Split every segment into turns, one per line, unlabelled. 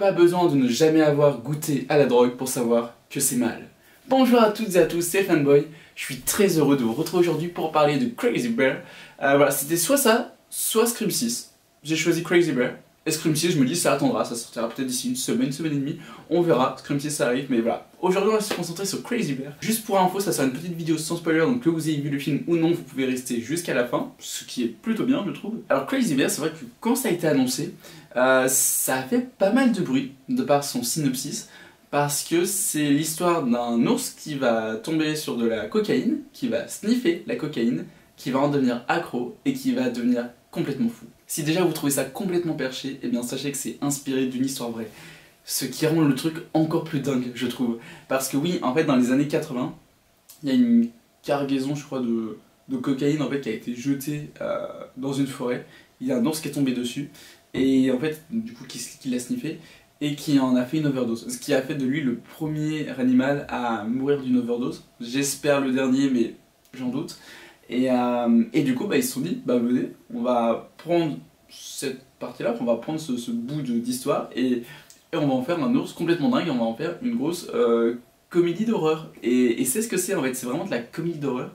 Pas besoin de ne jamais avoir goûté à la drogue pour savoir que c'est mal. Bonjour à toutes et à tous, c'est Fanboy. Je suis très heureux de vous retrouver aujourd'hui pour parler de Crazy Bear. Voilà, c'était soit ça, soit Scream 6. J'ai choisi Crazy Bear. Et Scream 6, je me dis, ça attendra, ça sortira peut-être d'ici une semaine et demie. On verra, Scream 6 ça arrive, mais voilà. Aujourd'hui, on va se concentrer sur Crazy Bear. Juste pour info, ça sera une petite vidéo sans spoiler, donc que vous ayez vu le film ou non, vous pouvez rester jusqu'à la fin, ce qui est plutôt bien, je trouve. Alors, Crazy Bear, c'est vrai que quand ça a été annoncé, ça a fait pas mal de bruit de par son synopsis, parce que c'est l'histoire d'un ours qui va tomber sur de la cocaïne, qui va sniffer la cocaïne, qui va en devenir accro et qui va devenir complètement fou. Si déjà vous trouvez ça complètement perché, eh bien sachez que c'est inspiré d'une histoire vraie. Ce qui rend le truc encore plus dingue, je trouve. Parce que oui, en fait, dans les années 80, il y a une cargaison, je crois, de cocaïne en fait, qui a été jetée dans une forêt. Il y a un ours qui est tombé dessus, et en fait, du coup, qui l'a sniffé, et qui en a fait une overdose. Ce qui a fait de lui le premier animal à mourir d'une overdose. J'espère le dernier, mais j'en doute. Et du coup, ils se sont dit, venez, on va prendre cette partie-là, on va prendre ce bout d'histoire, et on va en faire un ours complètement dingue, et on va en faire une grosse comédie d'horreur. Et c'est ce que c'est en fait, c'est vraiment de la comédie d'horreur.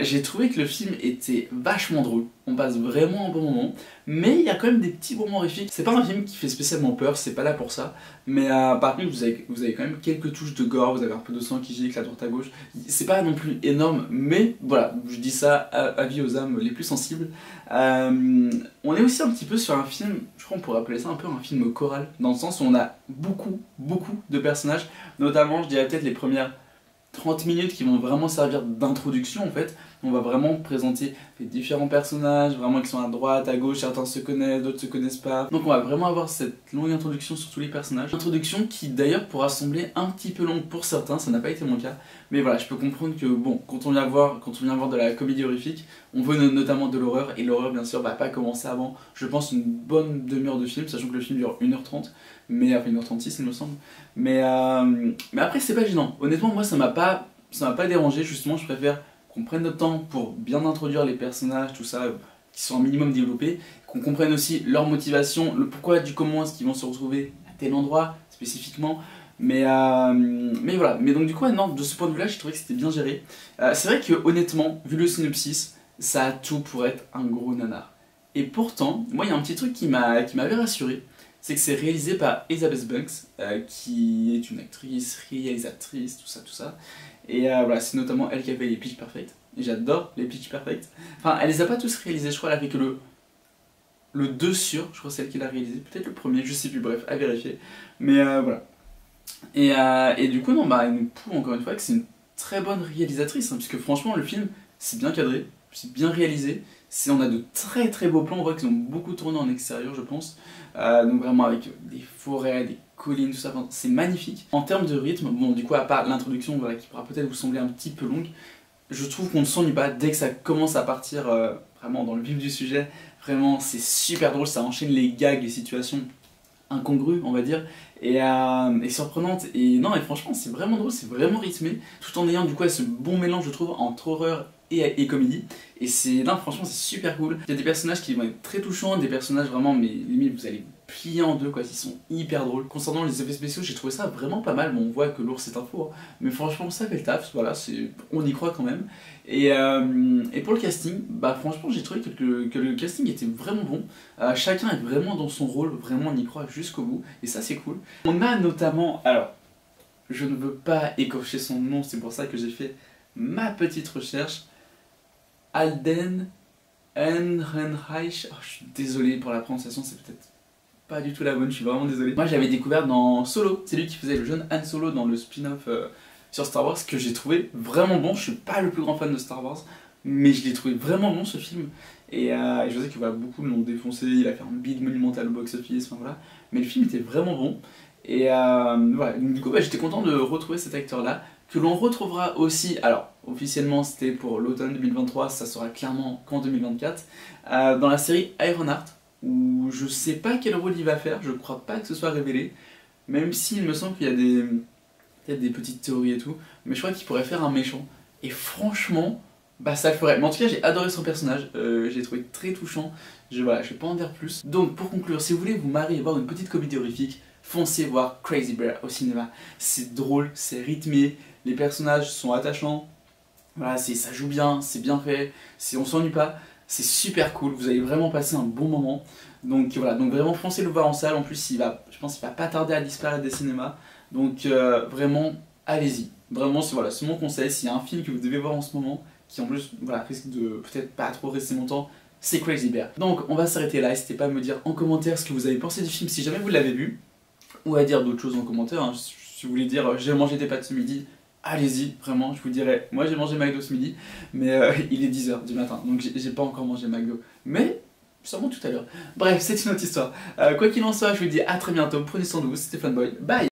J'ai trouvé que le film était vachement drôle, on passe vraiment un bon moment, mais il y a quand même des petits moments horrifiques. C'est pas un film qui fait spécialement peur, c'est pas là pour ça, mais par contre vous avez quand même quelques touches de gore, vous avez un peu de sang qui gicle à droite à gauche. C'est pas non plus énorme, mais voilà, je dis ça avis aux âmes les plus sensibles. On est aussi un petit peu sur un film, je crois qu'on pourrait appeler ça un peu un film choral, dans le sens où on a beaucoup de personnages, notamment je dirais peut-être les premières 30 minutes qui vont vraiment servir d'introduction en fait. On va vraiment présenter les différents personnages, vraiment qui sont à droite, à gauche, certains se connaissent, d'autres se connaissent pas. Donc on va vraiment avoir cette longue introduction sur tous les personnages. Introduction qui d'ailleurs pourra sembler un petit peu longue pour certains, ça n'a pas été mon cas. Mais voilà, je peux comprendre que bon, quand on vient voir de la comédie horrifique, on veut notamment de l'horreur, et l'horreur bien sûr va pas commencer avant, je pense, une bonne demi-heure de film, sachant que le film dure 1h30, mais enfin 1h36 il me semble. Mais après c'est pas gênant. Honnêtement moi ça m'a pas dérangé, justement je préfère qu'on prenne notre temps pour bien introduire les personnages, tout ça, qui sont un minimum développés, qu'on comprenne aussi leur motivation, le pourquoi du comment est-ce qu'ils vont se retrouver à tel endroit spécifiquement. Mais voilà, mais donc du coup non, de ce point de vue là j'ai trouvé que c'était bien géré. C'est vrai que honnêtement, vu le synopsis, ça a tout pour être un gros nanar. Et pourtant, moi il y a un petit truc qui m'avait rassuré, c'est que c'est réalisé par Elizabeth Banks, qui est une actrice, réalisatrice, tout ça. Et voilà, c'est notamment elle qui a fait les Pitch Perfect. Et j'adore les Pitch Perfect. Enfin, elle les a pas tous réalisés, je crois, elle a fait que le 2 sur, je crois que c'est elle qui l'a réalisé, peut-être le premier, je sais plus, bref, à vérifier. Mais voilà. Et du coup, non, elle nous prouve encore une fois que c'est une très bonne réalisatrice, hein, puisque franchement, le film, c'est bien cadré, c'est bien réalisé. On a de très beaux plans, on voit qu'ils ont beaucoup tourné en extérieur, je pense. Donc vraiment avec des forêts, des collines, tout ça, enfin, c'est magnifique. En termes de rythme, bon du coup à part l'introduction voilà, qui pourra peut-être vous sembler un petit peu longue, je trouve qu'on ne s'ennuie pas dès que ça commence à partir vraiment dans le vif du sujet. Vraiment c'est super drôle, ça enchaîne les gags, les situations incongrues on va dire, et surprenantes, et non et franchement c'est vraiment drôle, c'est vraiment rythmé, tout en ayant du coup ce bon mélange je trouve entre horreur et comédie, et non franchement c'est super cool. Il y a des personnages qui vont être très touchants, des personnages vraiment mais limite vous allez vous plier en deux quoi, ils sont hyper drôles. Concernant les effets spéciaux j'ai trouvé ça vraiment pas mal, bon on voit que l'ours est un faux, hein, mais franchement ça fait le taf, voilà, on y croit quand même. Et pour le casting, franchement j'ai trouvé que le casting était vraiment bon, chacun est vraiment dans son rôle, vraiment on y croit jusqu'au bout, et ça c'est cool. On a notamment, alors je ne veux pas écorcher son nom, c'est pour ça que j'ai fait ma petite recherche, Alden Ehrenreich, je suis désolé pour la prononciation, c'est peut-être pas du tout la bonne, je suis vraiment désolé. Moi j'avais découvert dans Solo, c'est lui qui faisait le jeune Han Solo dans le spin-off sur Star Wars, que j'ai trouvé vraiment bon. Je suis pas le plus grand fan de Star Wars, mais je l'ai trouvé vraiment bon ce film. Et je sais que voilà, beaucoup l'ont défoncé, il a fait un bid monumental au box-office, enfin voilà. Mais le film était vraiment bon. Et voilà, donc, du coup j'étais content de retrouver cet acteur-là, que l'on retrouvera aussi, alors officiellement c'était pour l'automne 2023, ça sera clairement qu'en 2024, dans la série Ironheart, où je sais pas quel rôle il va faire, je crois pas que ce soit révélé, même s'il me semble qu'il y a peut-être des petites théories et tout, mais je crois qu'il pourrait faire un méchant, et franchement, ça le ferait. Mais en tout cas j'ai adoré son personnage, j'ai trouvé très touchant, voilà, je vais pas en dire plus. Donc pour conclure, si vous voulez vous marrer et voir une petite comédie horrifique, foncez voir Crazy Bear au cinéma. C'est drôle, c'est rythmé, les personnages sont attachants, voilà, ça joue bien, c'est bien fait, on s'ennuie pas, c'est super cool, vous allez vraiment passer un bon moment. Donc voilà, donc vraiment foncez le voir en salle, en plus je pense qu'il va pas tarder à disparaître des cinémas. Donc vraiment, allez-y. Vraiment, c'est mon conseil, s'il y a un film que vous devez voir en ce moment, qui en plus voilà, risque de peut-être pas trop rester longtemps, c'est Crazy Bear. Donc on va s'arrêter là, n'hésitez pas à me dire en commentaire ce que vous avez pensé du film si jamais vous l'avez vu, ou à dire d'autres choses en commentaire, hein. Si vous voulez dire j'ai mangé des pâtes ce midi, allez-y, vraiment, je vous dirai, moi j'ai mangé McDo ce midi, mais il est 10h du matin, donc j'ai pas encore mangé McDo, mais sûrement tout à l'heure. Bref, c'est une autre histoire. Quoi qu'il en soit, je vous dis à très bientôt, prenez soin de vous, c'était Fanboy, bye.